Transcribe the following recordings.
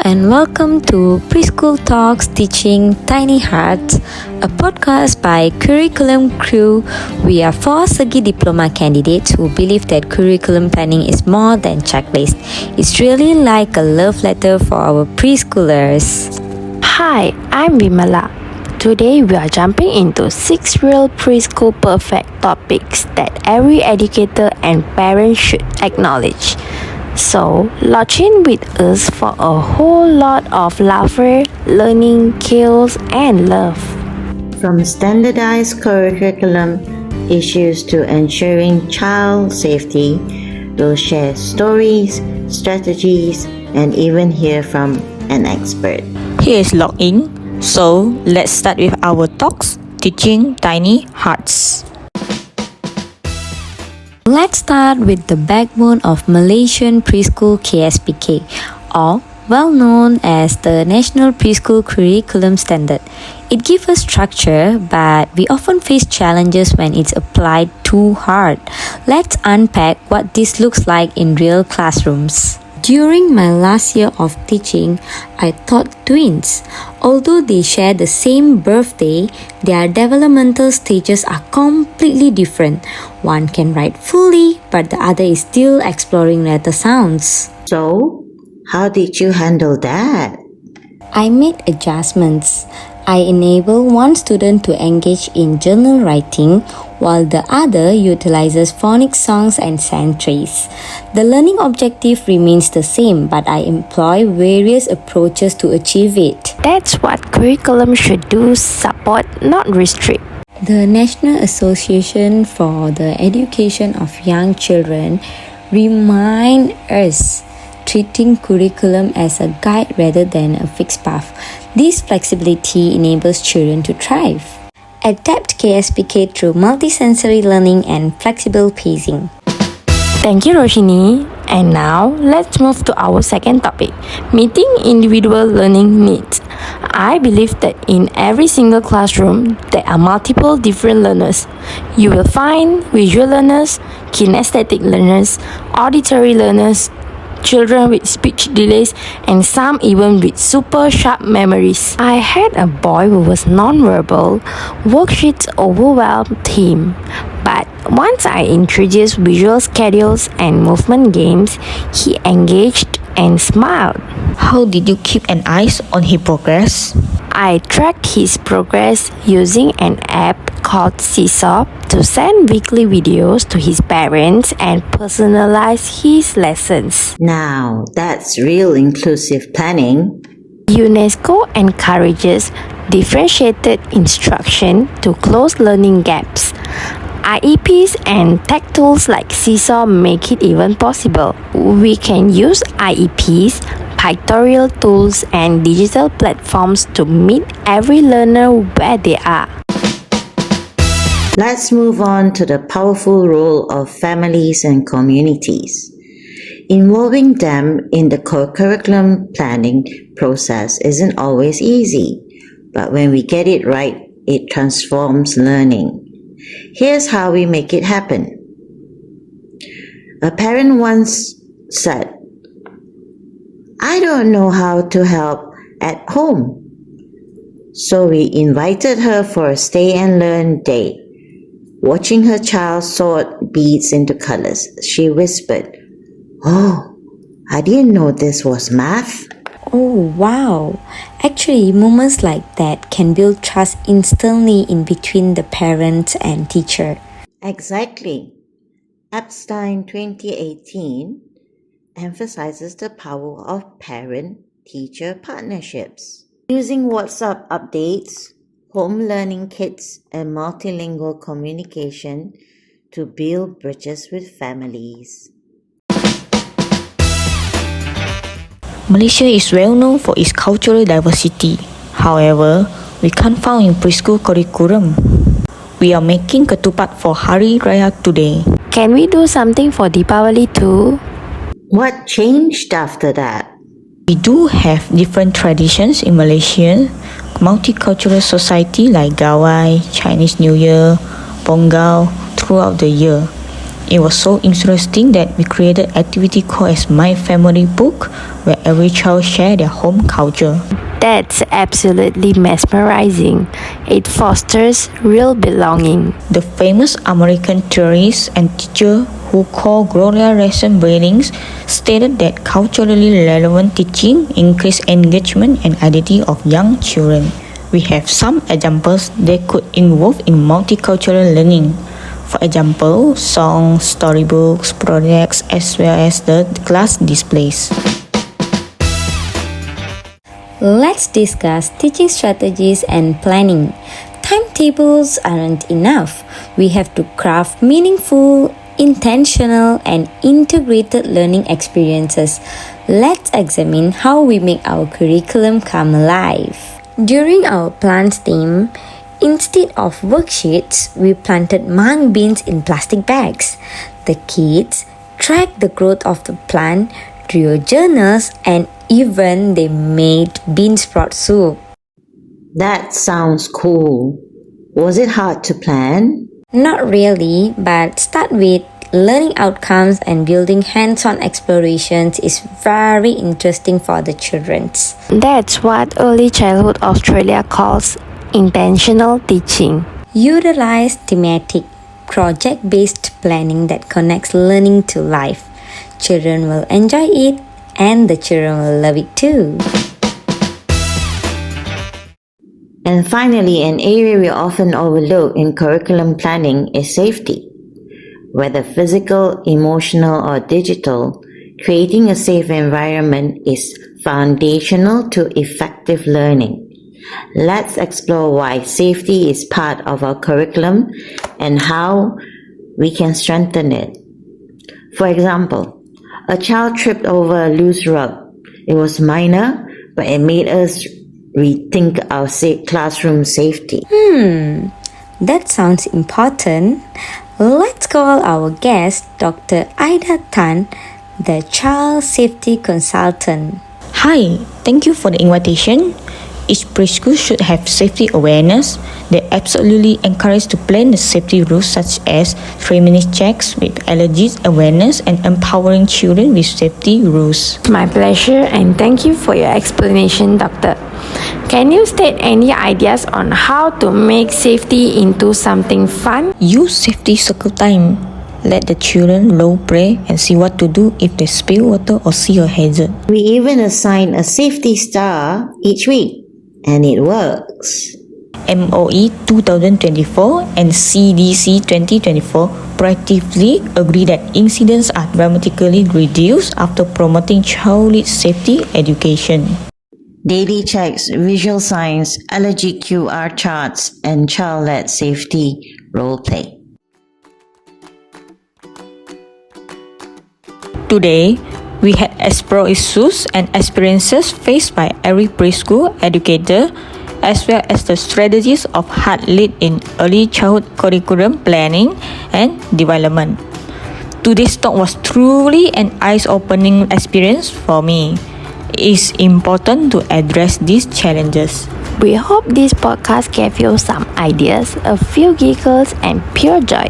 and welcome to Preschool Talks Teaching Tiny Hearts, a podcast by Curriculum Crew. We are four Segi Diploma candidates who believe that curriculum planning is more than checklist. It's really like a love letter for our preschoolers. Hi, I'm Vimala. Today we are jumping into 6 real preschool perfect topics that every educator and parent should acknowledge. So, lodge in with us for a whole lot of laughter, learning, chaos, and love. From standardized curriculum issues to ensuring child safety, we'll share stories, strategies, and even hear from an expert. Here is login. So, let's start with our talks, teaching tiny hearts. Let's start with the backbone of Malaysian Preschool KSPK, or well known as the National Preschool Curriculum Standard. It gives us structure, but we often face challenges when it's applied too hard. Let's unpack what this looks like in real classrooms. During my last year of teaching, I taught twins. Although they share the same birthday, their developmental stages are completely different. One can write fully, but the other is still exploring letter sounds. So, how did you handle that? I made adjustments. I enable one student to engage in journal writing while the other utilizes phonics songs and sound trays. The learning objective remains the same, but I employ various approaches to achieve it. That's what curriculum should do, support, not restrict. The National Association for the Education of Young Children remind us treating curriculum as a guide rather than a fixed path. This flexibility enables children to thrive. Adapt KSPK through multisensory learning and flexible pacing. Thank you, Roshini. And now, let's move to our second topic, meeting individual learning needs. I believe that in every single classroom, there are multiple different learners. You will find visual learners, kinesthetic learners, auditory learners, children with speech delays, and some even with super sharp memories. I had a boy who was non-verbal. Worksheets overwhelmed him. But once I introduced visual schedules and movement games, he engaged and smiled. How did you keep an eye on his progress? I tracked his progress using an app called Seesaw to send weekly videos to his parents and personalize his lessons. Now, that's real inclusive planning. UNESCO encourages differentiated instruction to close learning gaps. IEPs and tech tools like Seesaw make it even possible. We can use IEPs, pictorial tools, and digital platforms to meet every learner where they are. Let's move on to the powerful role of families and communities. Involving them in the curriculum planning process isn't always easy, but when we get it right, it transforms learning. Here's how we make it happen. A parent once said, "I don't know how to help at home." So we invited her for a stay and learn day. Watching her child sort beads into colors, she whispered, "Oh, I didn't know this was math." Oh wow! Actually, moments like that can build trust instantly in between the parent and teacher. Exactly. Epstein 2018 emphasizes the power of parent-teacher partnerships. Using WhatsApp updates, home learning kits, and multilingual communication to build bridges with families. Malaysia is well known for its cultural diversity. However, we can't find in preschool curriculum. We are making ketupat for Hari Raya today. Can we do something for Deepavali too? What changed after that? We do have different traditions in Malaysia, multicultural society like Gawai, Chinese New Year, Pongal throughout the year. It was so interesting that we created an activity called as My Family Book, where every child share their home culture. That's absolutely mesmerizing. It fosters real belonging. The famous American theorist and teacher who called Gloria Racine stated that culturally relevant teaching increased engagement and identity of young children. We have some examples that could involve in multicultural learning. For example, songs, storybooks, projects, as well as the class displays. Let's discuss teaching strategies and planning. Timetables aren't enough. We have to craft meaningful, intentional, and integrated learning experiences. Let's examine how we make our curriculum come alive. During our plants team, instead of worksheets, we planted mung beans in plastic bags. The kids tracked the growth of the plant, drew journals, and even they made bean sprout soup. That sounds cool. Was it hard to plan? Not really, but start with learning outcomes and building hands-on explorations is very interesting for the children. That's what Early Childhood Australia calls intentional teaching. Utilize thematic, project-based planning that connects learning to life. Children will enjoy it and the children will love it too. And finally, an area we often overlook in curriculum planning is safety. Whether physical, emotional, or digital, creating a safe environment is foundational to effective learning. Let's explore why safety is part of our curriculum and how we can strengthen it. For example, a child tripped over a loose rug. It was minor, but it made us rethink our classroom safety. That sounds important. Let's call our guest Dr. Ida Tan, the Child Safety Consultant. Hi, thank you for the invitation. Each preschool should have safety awareness. They absolutely encourage to plan the safety rules such as 3-minute checks with allergies awareness and empowering children with safety rules. My pleasure, and thank you for your explanation, Doctor. Can you state any ideas on how to make safety into something fun? Use safety circle time. Let the children role play and see what to do if they spill water or see a hazard. We even assign a safety star each week, and it works. MOE 2024 and CDC 2024 proactively agree that incidents are dramatically reduced after promoting child-led safety education. Daily checks, visual signs, allergy QR charts, and child-led safety role play. Today, we had explored issues and experiences faced by every preschool educator, as well as the strategies of hard lead in early childhood curriculum planning and development. Today's talk was truly an eye-opening experience for me. It is important to address these challenges. We hope this podcast gave you some ideas, a few giggles, and pure joy.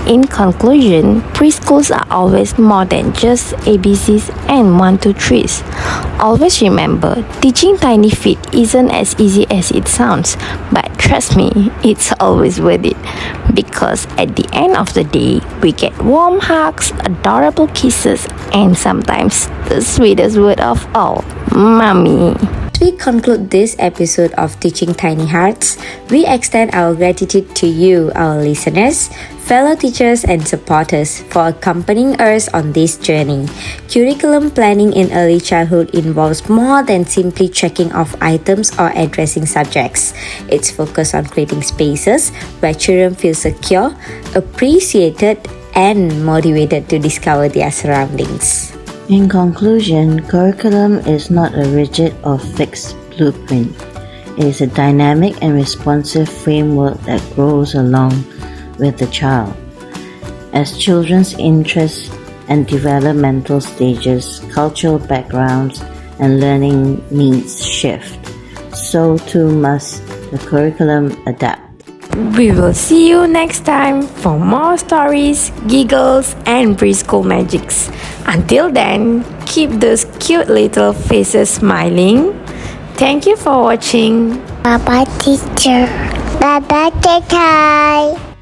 In conclusion, preschools are always more than just ABCs and 1, 2, 3s. Always remember, teaching tiny feet isn't as easy as it sounds, but trust me, it's always worth it. Because at the end of the day, we get warm hugs, adorable kisses, and sometimes the sweetest word of all, Mommy. As we conclude this episode of Teaching Tiny Hearts, we extend our gratitude to you, our listeners, fellow teachers and supporters for accompanying us on this journey. Curriculum planning in early childhood involves more than simply checking off items or addressing subjects. It's focused on creating spaces where children feel secure, appreciated, and motivated to discover their surroundings. In conclusion, curriculum is not a rigid or fixed blueprint. It is a dynamic and responsive framework that grows along with the child. As children's interests and developmental stages, cultural backgrounds, and learning needs shift, so too must the curriculum adapt. We will see you next time for more stories, giggles, and preschool magics. Until then, keep those cute little faces smiling. Thank you for watching. Bye bye, teacher. Bye bye, teacher.